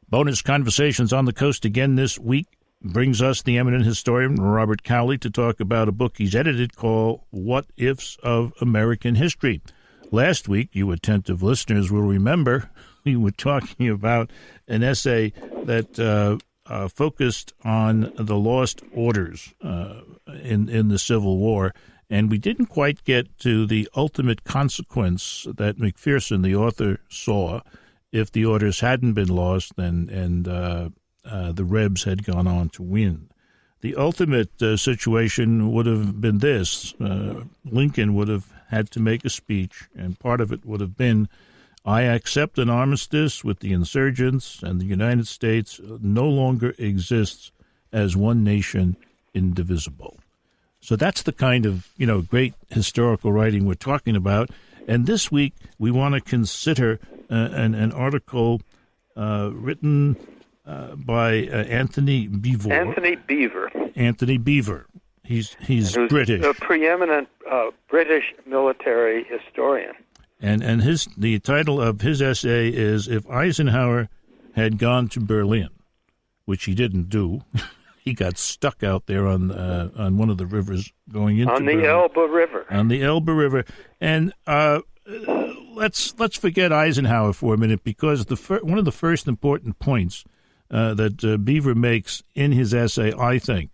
Bonus Conversations on the Coast again this week brings us the eminent historian Robert Cowley to talk about a book he's edited called What Ifs of American History. Last week, you attentive listeners will remember, we were talking about an essay that focused on the lost orders in the Civil War, and we didn't quite get to the ultimate consequence that McPherson, the author, saw if the orders hadn't been lost and the Rebs had gone on to win. The ultimate situation would have been this. Lincoln would have had to make a speech, and part of it would have been, I accept an armistice with the insurgents, and the United States no longer exists as one nation indivisible. So that's the kind of, great historical writing we're talking about. And this week we want to consider an article written by Antony Beevor. Antony Beevor. He's British. A preeminent British military historian. And the title of his essay is If Eisenhower Had Gone to Berlin, which he didn't do. He got stuck out there on one of the rivers going into on the Berlin. Elbe River. On the Elbe River. And let's forget Eisenhower for a minute, because one of the first important points that Beevor makes in his essay, I think,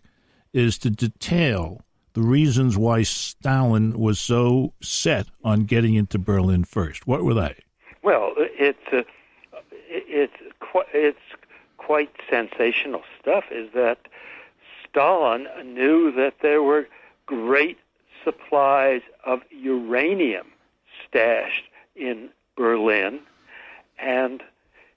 is to detail the reasons why Stalin was so set on getting into Berlin first. What were they? Well, it's quite sensational stuff. Is that Stalin knew that there were great supplies of uranium stashed in Berlin, and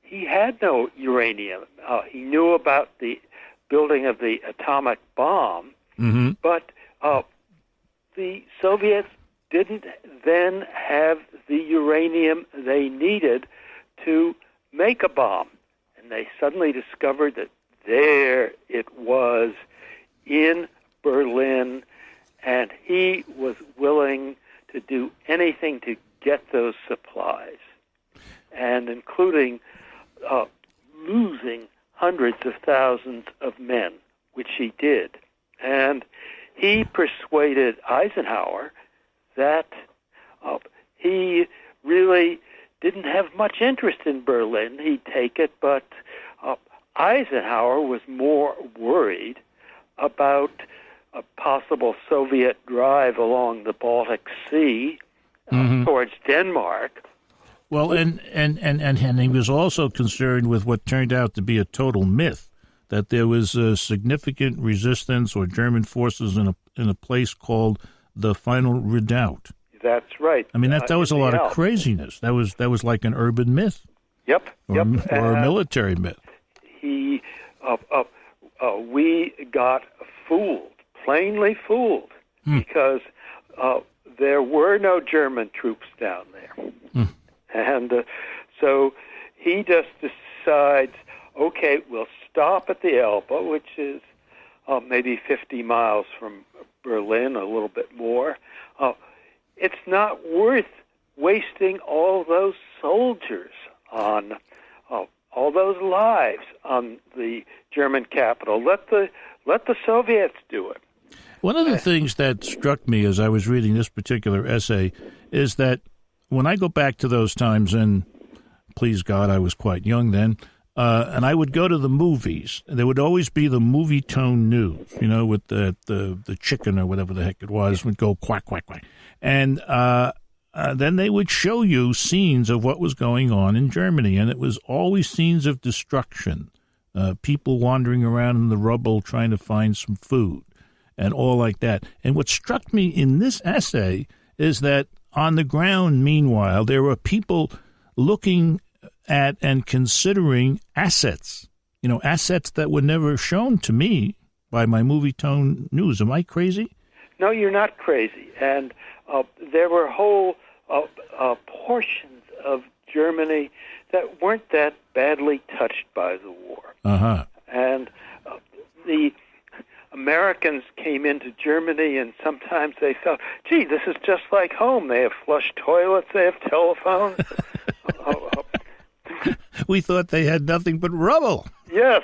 he had no uranium. He knew about the building of the atomic bomb, but the Soviets didn't then have the uranium they needed to make a bomb. And they suddenly discovered that there it was in Berlin, and he was willing to do anything to get those supplies, and including losing hundreds of thousands of men, which he did. And he persuaded Eisenhower that he really didn't have much interest in Berlin. He'd take it, but Eisenhower was more worried about a possible Soviet drive along the Baltic Sea towards Denmark. Well, and he was also concerned with what turned out to be a total myth, that there was a significant resistance or German forces in a place called the Final Redoubt. That's right. I mean, that was a lot of craziness. That was like an urban myth. Yep. Or a military myth. We got fooled, plainly fooled, because there were no German troops down there. And so he just decides, okay, we'll stop at the Elbe, which is maybe 50 miles from Berlin, a little bit more. It's not worth wasting all those soldiers on all those lives on the German capital. Let the Soviets do it. One of the things that struck me as I was reading this particular essay is that when I go back to those times, and please God, I was quite young then, and I would go to the movies, and there would always be the movie tone news, with the chicken or whatever the heck it was, would go quack, quack, quack. And then they would show you scenes of what was going on in Germany, and it was always scenes of destruction, people wandering around in the rubble trying to find some food, and all like that. And what struck me in this essay is that on the ground, meanwhile, there were people looking at and considering assets, assets that were never shown to me by my movie tone news. Am I crazy? No, you're not crazy. And there were whole portions of Germany that weren't that badly touched by the war. And the Americans came into Germany, and sometimes they thought, gee, this is just like home. They have flush toilets, they have telephones. We thought they had nothing but rubble. Yes.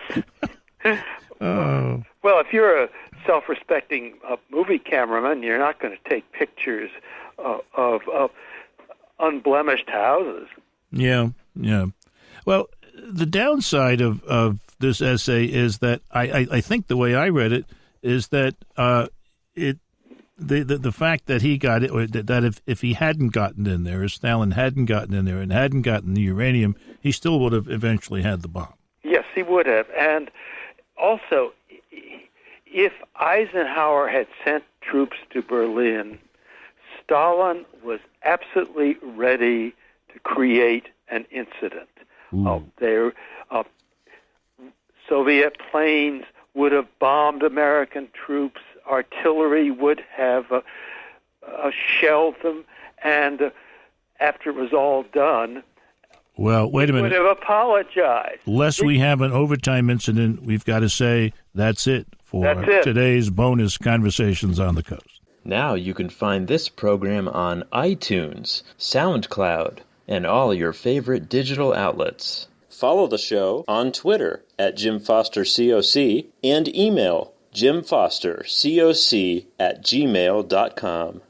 Oh. Well, if you're a self-respecting movie cameraman, you're not going to take pictures of unblemished houses. Yeah. Well, the downside of this essay is that I think the way I read it is that the fact that he got it, or that if he hadn't gotten in there, if Stalin hadn't gotten in there and hadn't gotten the uranium, he still would have eventually had the bomb. Yes, he would have. And also, if Eisenhower had sent troops to Berlin, Stalin was absolutely ready to create an incident. Soviet planes would have bombed American troops. Artillery would have shelled them. And after it was all done, well, wait a minute. Would have apologized. Lest we have an overtime incident, we've got to say that's it for today's bonus Conversations on the Coast. Now you can find this program on iTunes, SoundCloud, and all your favorite digital outlets. Follow the show on Twitter at Jim Foster COC and email jimfostercoc@gmail.com.